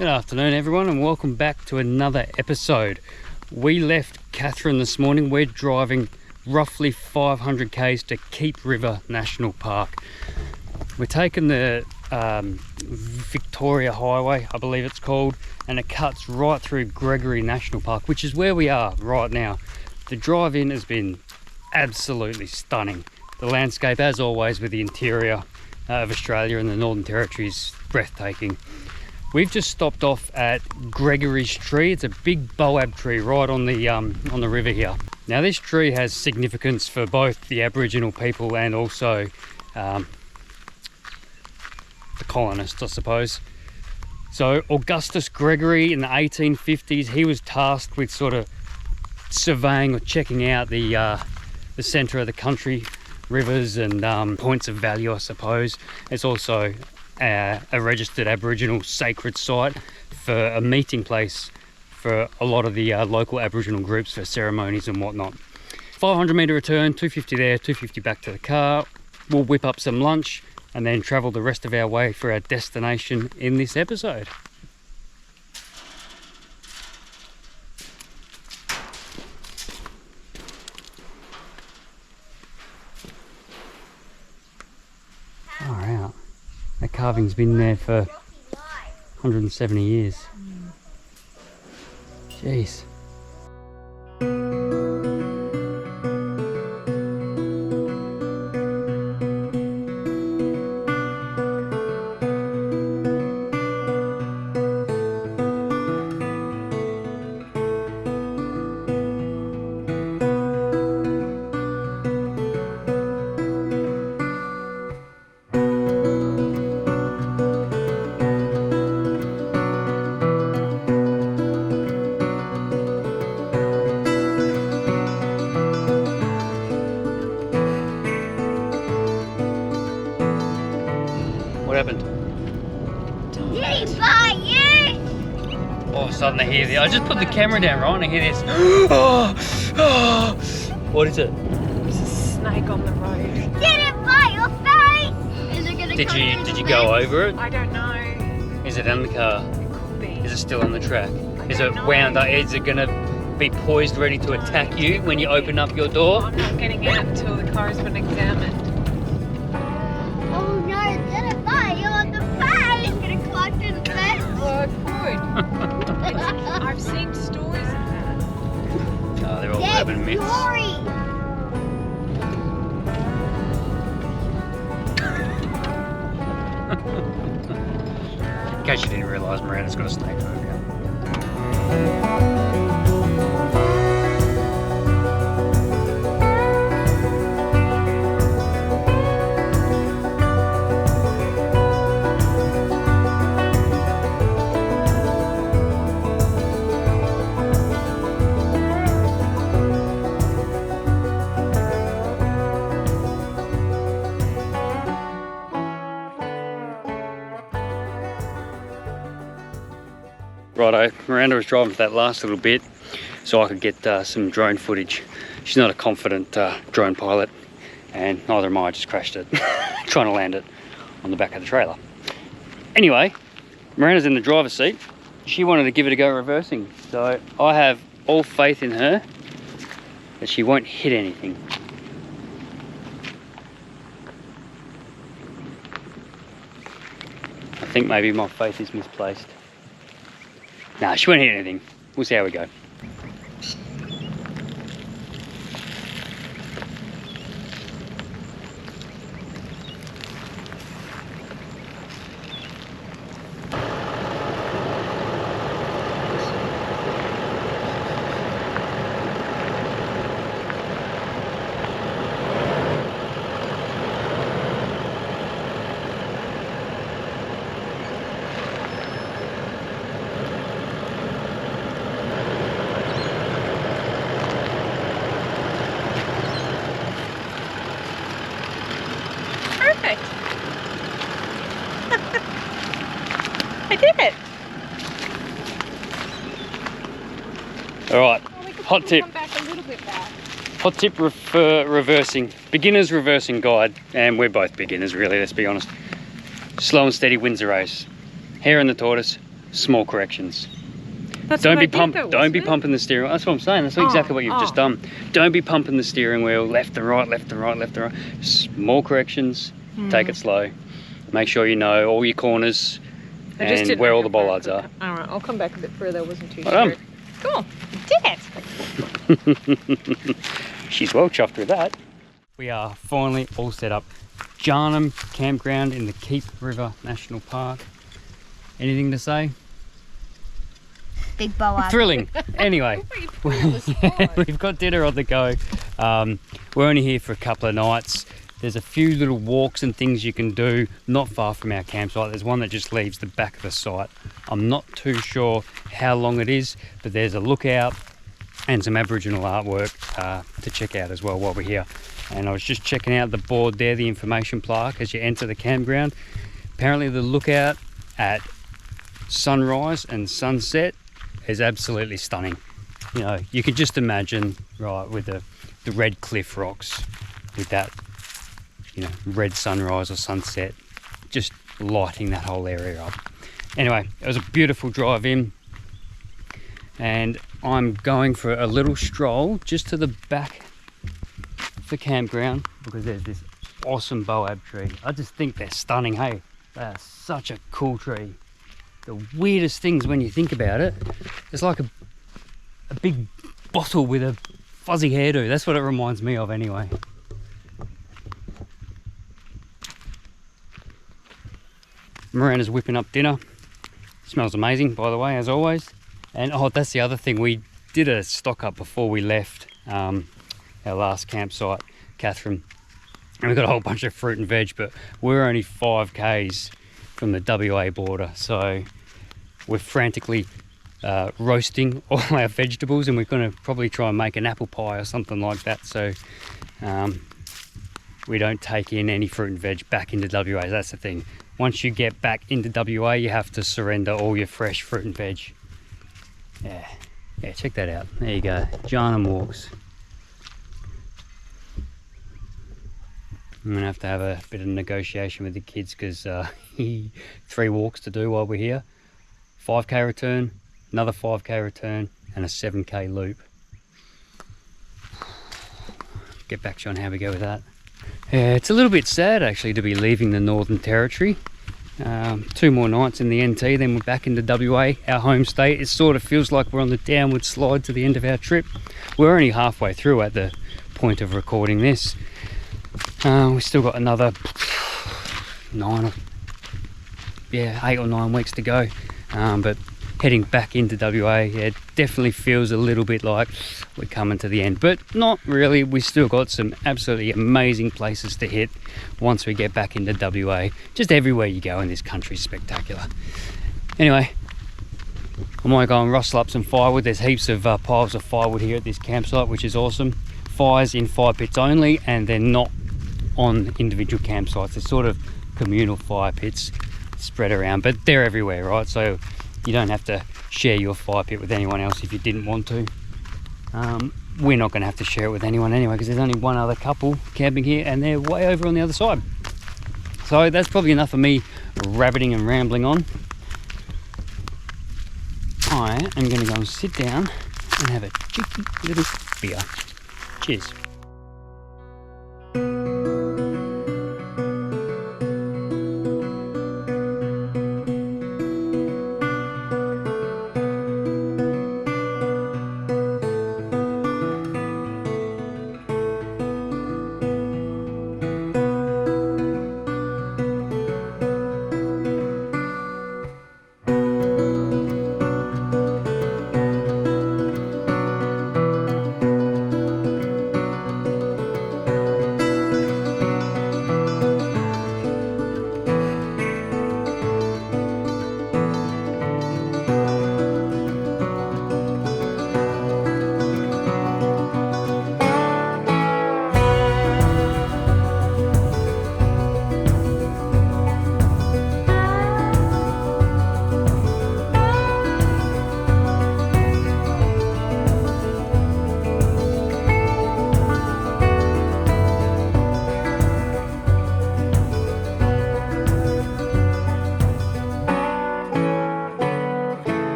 Good afternoon everyone and welcome back to another episode. We left Catherine this morning. We're driving roughly 500 k's to Keep River National Park. We're taking the Victoria Highway, I believe it's called, and it cuts right through Gregory National Park, which is where we are right now. The drive in has been absolutely stunning. The landscape, as always with the interior of Australia and the Northern Territory, is breathtaking. We've just stopped off at Gregory's tree. It's a big boab tree right on the river here. Now this tree has significance for both the Aboriginal people and also the colonists, I suppose. So Augustus Gregory in the 1850s, he was tasked with sort of surveying or checking out the centre of the country, rivers and points of value, I suppose. It's also a registered Aboriginal sacred site for a meeting place for a lot of the local Aboriginal groups for ceremonies and whatnot. 500 metre return, 250 there, 250 back to the car. We'll whip up some lunch and then travel the rest of our way for our destination in this episode. Far out. That carving's been there for 170 years. Jeez. What happened? Did he bite you? All of a sudden I hear this. I just put the camera down, right, and I hear this. What is it? There's a snake on the road. Did it bite your face? Is it gonna Did you go over it? I don't know. Is it in the car? It could be. Is it still on the track? Is don't it know. wound up? Is it gonna be poised ready to attack you when you open up your door? I'm not getting out until the car's been examined. Oh no, did it bite you on the face? It's gonna climb through the fence. Oh, it could. I've seen stories of that. Oh, they're all Dead urban myths. story. In case you didn't realise, Miranda's got a snake phobia. Righto, Miranda was driving for that last little bit so I could get some drone footage. She's not a confident drone pilot, and neither am I. I just crashed it trying to land it on the back of the trailer. Anyway, Miranda's in the driver's seat. She wanted to give it a go reversing, so I have all faith in her that she won't hit anything. I think maybe my faith is misplaced. Nah, she won't hit anything. We'll see how we go. Perfect. I did it. All right, Well, we could hot probably tip. Come back a little bit back. Hot tip for reversing. Beginner's reversing guide, and we're both beginners really, let's be honest. Slow and steady wins the race. Hare and the tortoise, small corrections. That's Don't what be I did pump. though, Don't be wasn't it? pumping the steering wheel. That's what I'm saying. That's exactly what you've just done. Don't be pumping the steering wheel left and right, left and right, left and right. Small corrections. Take it slow. Make sure you know all your corners I just and didn't where know all how the far I bollards could are. go. All right, I'll come back a bit further. I wasn't too Well sure. Cool, did it. She's well chuffed with that. We are finally all set up. Jarnum Campground in the Keep River National Park. Anything to say? Big boa. Thrilling. Anyway, we've got dinner on the go. We're only here for a couple of nights. There's a few little walks and things you can do not far from our campsite. There's one that just leaves the back of the site. I'm not too sure how long it is, but there's a lookout and some Aboriginal artwork to check out as well while we're here. And I was just checking out the board there, the information plaque as you enter the campground. Apparently the lookout at sunrise and sunset is absolutely stunning. You know, you could just imagine, right, with the red cliff rocks, with that, you know, red sunrise or sunset, just lighting that whole area up. Anyway, it was a beautiful drive in, and I'm going for a little stroll just to the back of the campground because there's this awesome boab tree. I just think they're stunning. Hey, they are such a cool tree. The weirdest things when you think about it, it's like a big bottle with a fuzzy hairdo. That's what it reminds me of anyway. Miranda's whipping up dinner. Smells amazing, by the way, as always. And oh, that's the other thing. We did a stock up before we left our last campsite, Catherine. And we got a whole bunch of fruit and veg, but we're only 5 k's from the WA border. So we're frantically roasting all our vegetables, and we're going to probably try and make an apple pie or something like that. So we don't take in any fruit and veg back into WA. That's the thing. Once you get back into WA, you have to surrender all your fresh fruit and veg. Yeah, check that out. There you go, Jarnum walks. I'm gonna have to have a bit of negotiation with the kids because 3 walks to do while we're here. 5k return, another 5k return, and a 7k loop. Get back to you on how we go with that. Yeah, it's a little bit sad actually to be leaving the Northern Territory. 2 more nights in the NT, then we're back into WA, our home state. It sort of feels like we're on the downward slide to the end of our trip. We're only halfway through at the point of recording this. We've still got another 8 or 9 weeks to go. But heading back into WA, yeah, it definitely feels a little bit like we're coming to the end, but not really. We still got some absolutely amazing places to hit once we get back into WA. Just everywhere you go in this country is spectacular. Anyway, I might go and rustle up some firewood. There's heaps of piles of firewood here at this campsite, which is awesome. Fires in fire pits only, and they're not on individual campsites. They're sort of communal fire pits spread around, but they're everywhere, right? So you don't have to share your fire pit with anyone else if you didn't want to. We're not going to have to share it with anyone anyway because there's only one other couple camping here and they're way over on the other side. So that's probably enough of me rabbiting and rambling on. I am going to go and sit down and have a cheeky little beer. Cheers.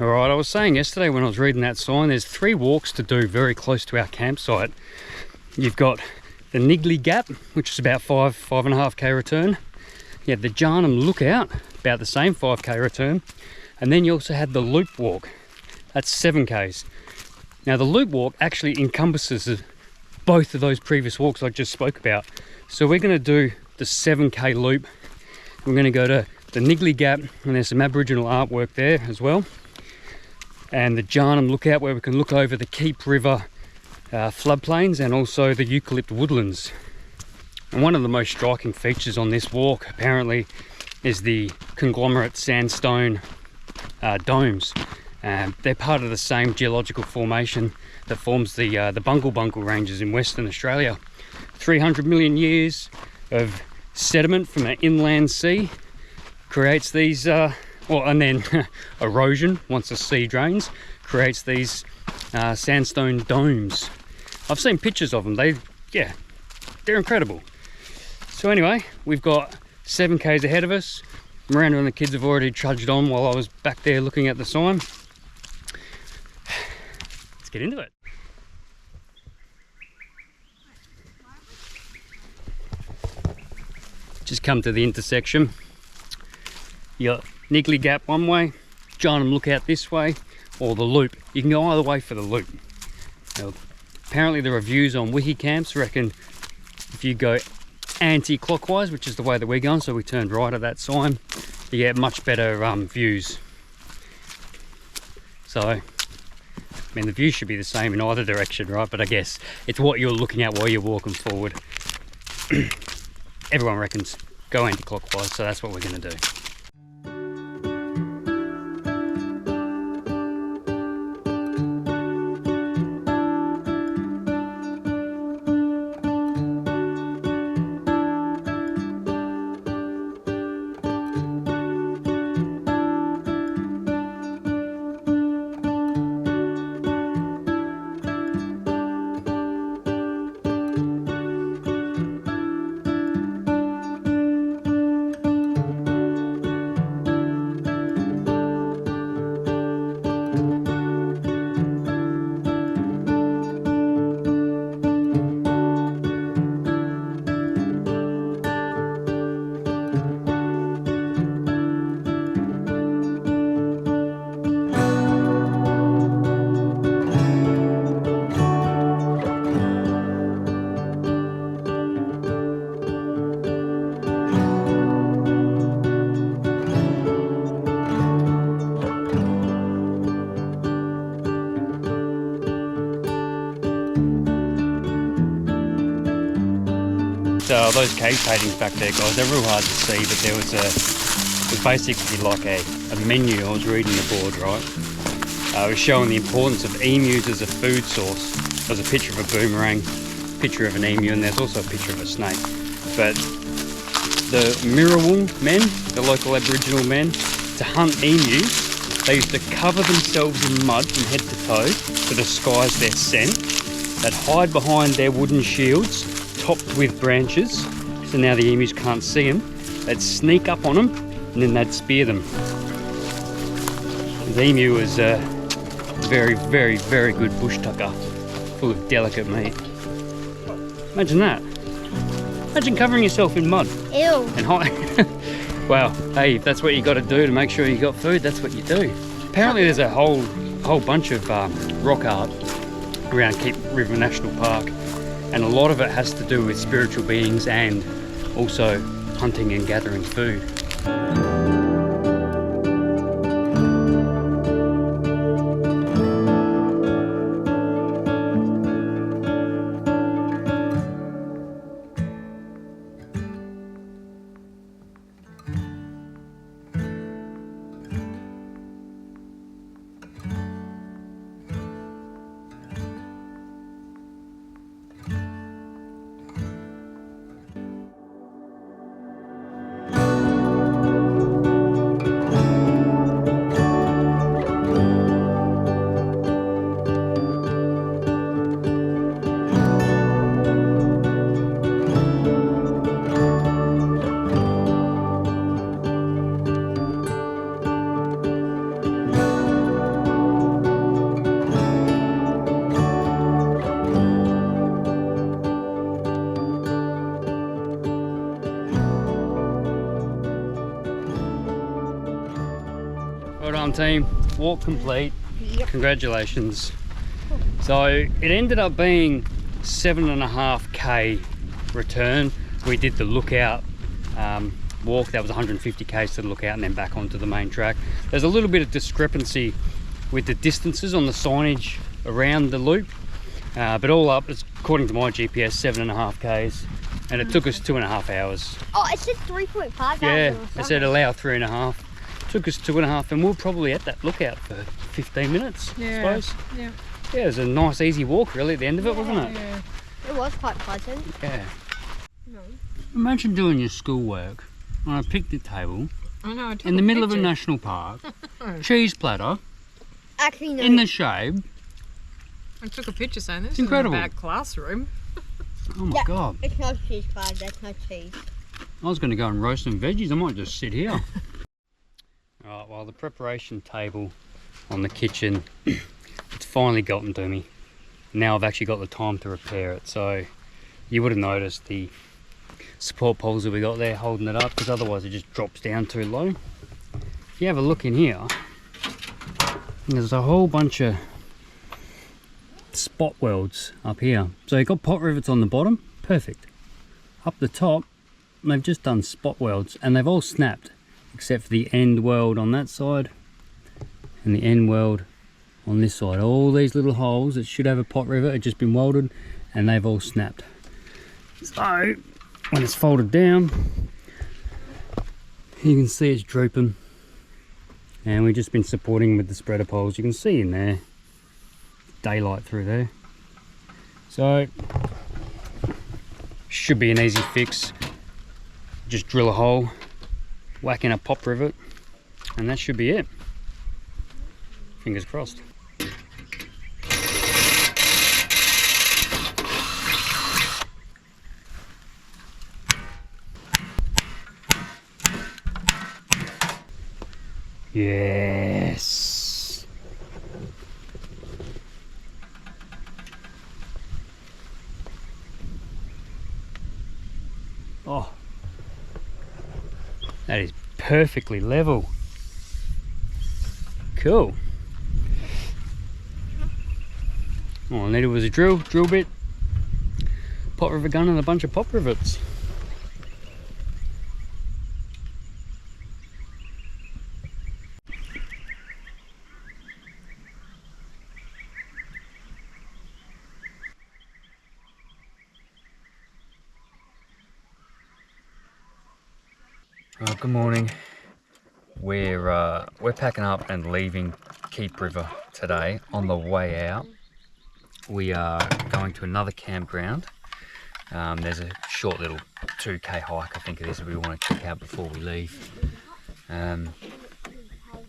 All right, I was saying yesterday when I was reading that sign, there's 3 walks to do very close to our campsite. You've got the Niggly Gap, which is about 5.5k return. You have the Jarnum Lookout, about the same 5k return. And then you also had the Loop Walk, that's 7k's. Now the Loop Walk actually encompasses both of those previous walks I just spoke about. So we're going to do the 7k loop. We're going to go to the Niggly Gap, and there's some Aboriginal artwork there as well. And the Jarnum Lookout, where we can look over the Keep River floodplains and also the eucalypt woodlands. And one of the most striking features on this walk apparently is the conglomerate sandstone domes. They're part of the same geological formation that forms the Bungle Bungles ranges in Western Australia. 300 million years of sediment from an inland sea creates these, and then erosion once the sea drains creates these sandstone domes. I've seen pictures of them. They're incredible. So anyway, we've got 7k's ahead of us. Miranda and the kids have already trudged on while I was back there looking at the sign. Let's get into it. Just come to the intersection. You got Niggly Gap one way, Jarnum Lookout this way, or the Loop. You can go either way for the Loop. Now, apparently the reviews on Wikicamps reckon if you go anti-clockwise, which is the way that we're going, so we turned right at that sign, you get much better views. So, I mean, the view should be the same in either direction, right? But I guess it's what you're looking at while you're walking forward. Everyone reckons go anti-clockwise, so that's what we're going to do. So those cave paintings back there, guys, they're real hard to see, but there was basically like a menu. I was reading the board, right? It was showing the importance of emus as a food source. There's a picture of a boomerang, picture of an emu, and there's also a picture of a snake. But the Mirrawong men, the local Aboriginal men, to hunt emus, they used to cover themselves in mud from head to toe to disguise their scent. They'd hide behind their wooden shields, topped with branches, so now the emus can't see them. They'd sneak up on them, and then they'd spear them. The emu was a very, very, very good bush tucker, full of delicate meat. Imagine that. Imagine covering yourself in mud. Ew. And hide. Well, hey, if that's what you got to do to make sure you got food, that's what you do. Apparently there's a whole bunch of rock art around Keep River National Park, and a lot of it has to do with spiritual beings and also hunting and gathering food. on team, walk complete. Yep. Congratulations. So it ended up being 7.5k return. We did the lookout walk, that was 150 k's to the lookout and then back onto the main track. There's a little bit of discrepancy with the distances on the signage around the loop, but all up, it's, according to my GPS, 7.5 k's, and it took us 2.5 hours. Oh, it said 3.5 hours. Yeah, it said allow 3.5. Took us 2.5, and we're probably at that lookout for 15 minutes, I suppose. Yeah. Yeah, it was a nice easy walk really at the end of it, wasn't it? Yeah. It was quite pleasant. Yeah. No. Imagine doing your schoolwork on a picnic table I know. I took in the a middle of a picture. national park, cheese platter, Actually, no. in the shade. I took a picture saying this It's is incredible. a bad classroom. Oh my Yeah. God. It's not cheese fries, that's not cheese. I was going to go and roast some veggies. I might just sit here. Alright, well, the preparation table on the kitchen, it's finally gotten to me. Now I've actually got the time to repair it. So you would have noticed the support poles that we got there holding it up, because otherwise it just drops down too low. If you have a look in here, there's a whole bunch of spot welds up here. So you've got pot rivets on the bottom, perfect. Up the top, they've just done spot welds and they've all snapped except for the end weld on that side and the end weld on this side. All these little holes that should have a pot rivet have just been welded and they've all snapped. So when it's folded down, you can see it's drooping, and we've just been supporting with the spreader poles. You can see in there daylight through there, so should be an easy fix. Just drill a hole, whack in a pop rivet, and that should be it. Fingers crossed. Yes. Oh, that is perfectly level. Cool. All I needed was a drill bit, pot rivet gun and a bunch of pop rivets. Well, good morning. We're packing up and leaving Keep River today. On the way out, we are going to another campground. There's a short little 2k hike, I think it is, that we want to check out before we leave. And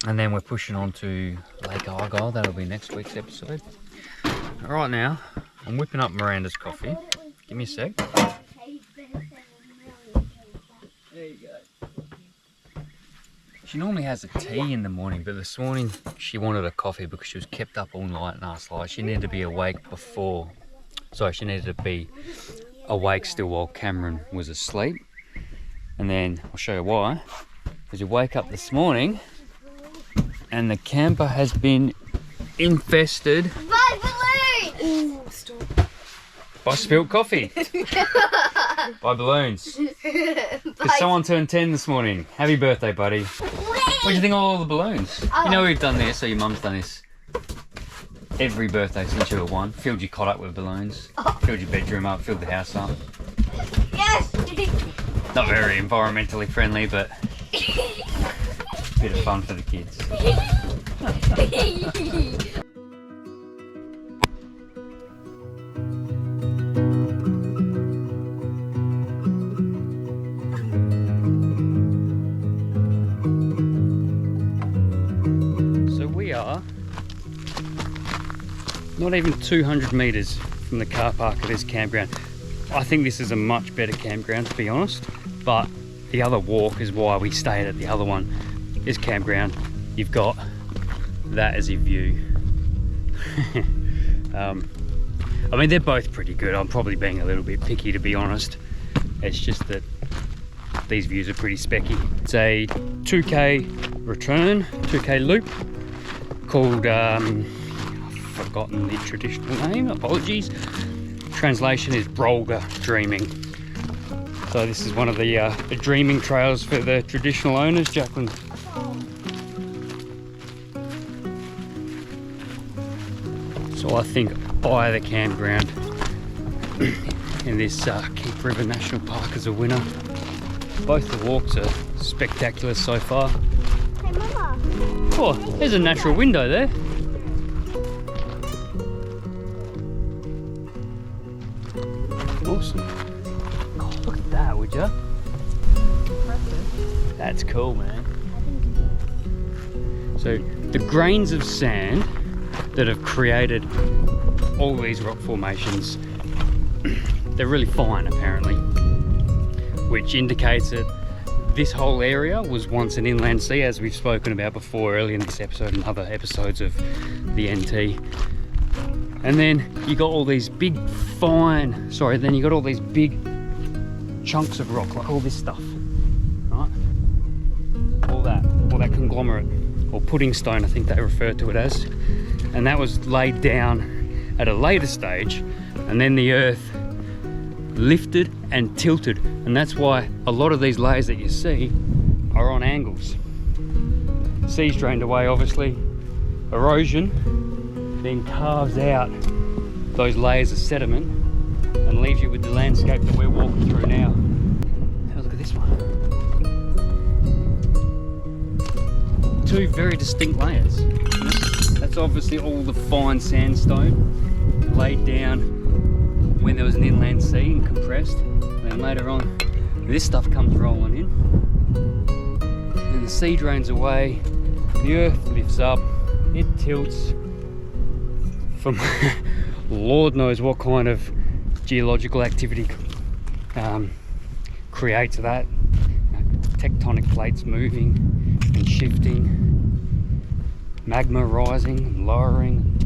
then we're pushing on to Lake Argyle. That'll be next week's episode. Right now, I'm whipping up Miranda's coffee. Give me a sec. There you go. She normally has a tea in the morning, but this morning she wanted a coffee because she was kept up all night last night. She needed to be awake before, sorry, she needed to be awake still while Cameron was asleep. And then I'll show you why. Because you wake up this morning and the camper has been infested By balloons! by spilt coffee. By balloons. Because someone turned 10 this morning. Happy birthday, buddy. What do you think of all the balloons? You know we've done this, so your mum's done this every birthday since you were 1. Filled your cot up with balloons. Filled your bedroom up, filled the house up. Yes! Not very environmentally friendly, but a bit of fun for the kids. Not even 200 metres from the car park of this campground. I think this is a much better campground, to be honest, but the other walk is why we stayed at the other one. This campground, you've got that as your view. I mean, they're both pretty good. I'm probably being a little bit picky, to be honest. It's just that these views are pretty specky. It's a 2K return, 2K loop called, I've forgotten the traditional name, apologies. Translation is Brolga Dreaming. So this is one of the dreaming trails for the traditional owners. Jacqueline. So I think by the campground in this Keep River National Park is a winner. Both the walks are spectacular so far. Hey, Mama. Oh, there's a natural window there. Awesome. Oh, look at that, would ya? That's cool, man. So the grains of sand that have created all these rock formations, they're really fine apparently, which indicates that this whole area was once an inland sea, as we've spoken about before earlier in this episode and other episodes of the NT. And then you got all these big then you got all these big chunks of rock, like all this stuff, right? All that conglomerate, or pudding stone I think they refer to it as. And that was laid down at a later stage, and then the earth lifted and tilted, and that's why a lot of these layers that you see are on angles. Sea's drained away, obviously. Erosion then carves out those layers of sediment and leaves you with the landscape that we're walking through now. Have a look at this one. Two very distinct layers. That's obviously all the fine sandstone laid down when there was an inland sea and compressed. Then later on, this stuff comes rolling in. And the sea drains away, the earth lifts up, it tilts from Lord knows what kind of geological activity creates that. Tectonic plates moving and shifting, magma rising and lowering,